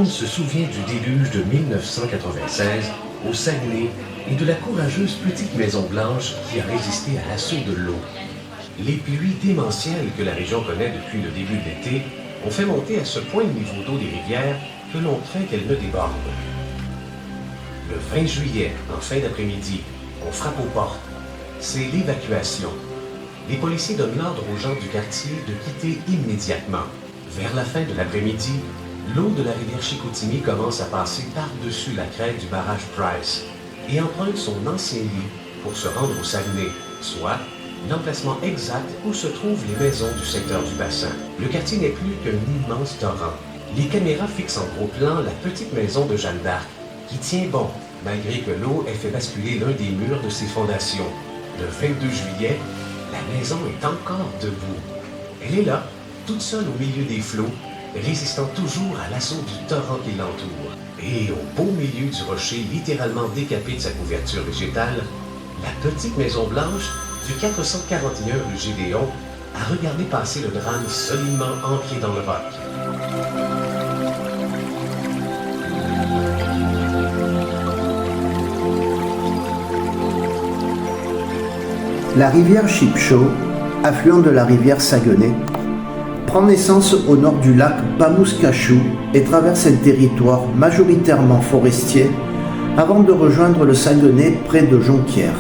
monde se souvient du déluge de 1996 au Saguenay et de la courageuse petite Maison Blanche qui a résisté à l'assaut de l'eau. Les pluies démentielles que la région connaît depuis le début de l'été ont fait monter à ce point le niveau d'eau des rivières que l'on craint qu'elles ne débordent. Le 20 juillet, en fin d'après-midi, on frappe aux portes. C'est l'évacuation. Les policiers donnent l'ordre aux gens du quartier de quitter immédiatement. Vers la fin de l'après-midi, l'eau de la rivière Chicoutimi commence à passer par-dessus la crête du barrage Price et emprunte son ancien lit pour se rendre au Saguenay, soit l'emplacement exact où se trouvent les maisons du secteur du bassin. Le quartier n'est plus qu'un immense torrent. Les caméras fixent en gros plan la petite maison de Jeanne d'Arc, qui tient bon, malgré que l'eau ait fait basculer l'un des murs de ses fondations. Le 22 juillet, la maison est encore debout. Elle est là, toute seule au milieu des flots, résistant toujours à l'assaut du torrent qui l'entoure. Et au beau milieu du rocher littéralement décapé de sa couverture végétale, la petite Maison Blanche du 441 rue Gédéon a regardé passer le drame solidement ancré dans le roc. La rivière Chipcho, affluent de la rivière Saguenay, prend naissance au nord du lac Bamuskachou et traverse un territoire majoritairement forestier avant de rejoindre le Saguenay près de Jonquière.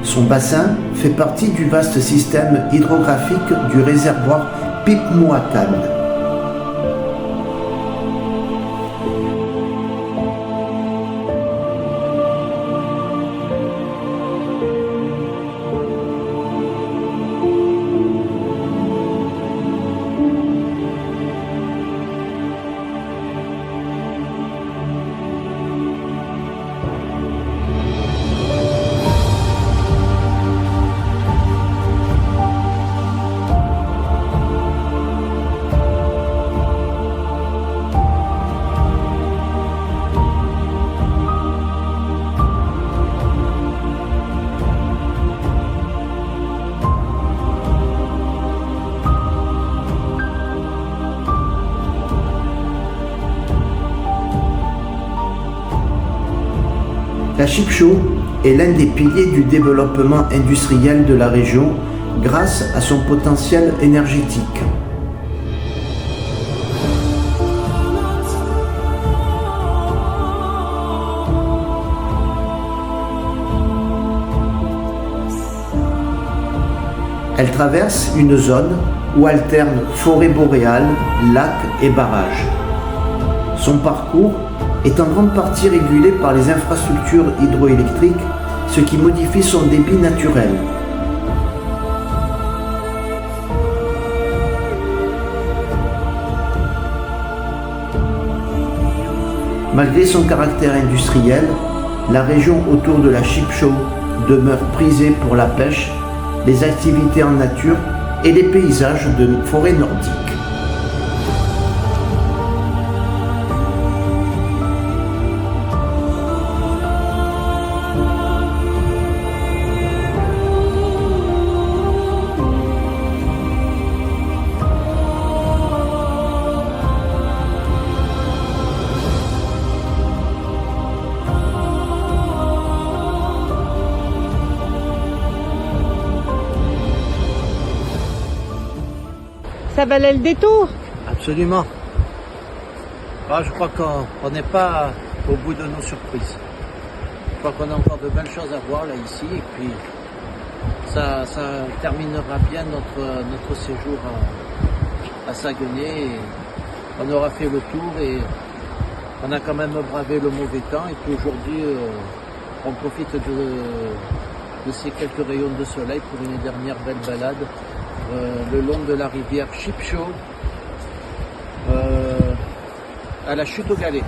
Son bassin fait partie du vaste système hydrographique du réservoir Pipmouakan. La Chipcho est l'un des piliers du développement industriel de la région grâce à son potentiel énergétique. Elle traverse une zone où alternent forêt boréale, lacs et barrages. Son parcours est en grande partie régulé par les infrastructures hydroélectriques, ce qui modifie son débit naturel. Malgré son caractère industriel, la région autour de la Chipcho demeure prisée pour la pêche, les activités en nature et les paysages de forêt nordique. Ça valait le détour? Absolument. Je crois qu'on n'est pas au bout de nos surprises. Je crois qu'on a encore de belles choses à voir là ici et puis ça terminera bien notre séjour à Saguenay. Et on aura fait le tour et on a quand même bravé le mauvais temps et puis aujourd'hui on profite de ces quelques rayons de soleil pour une dernière belle balade le long de la rivière Chipcho à la chute au Galet.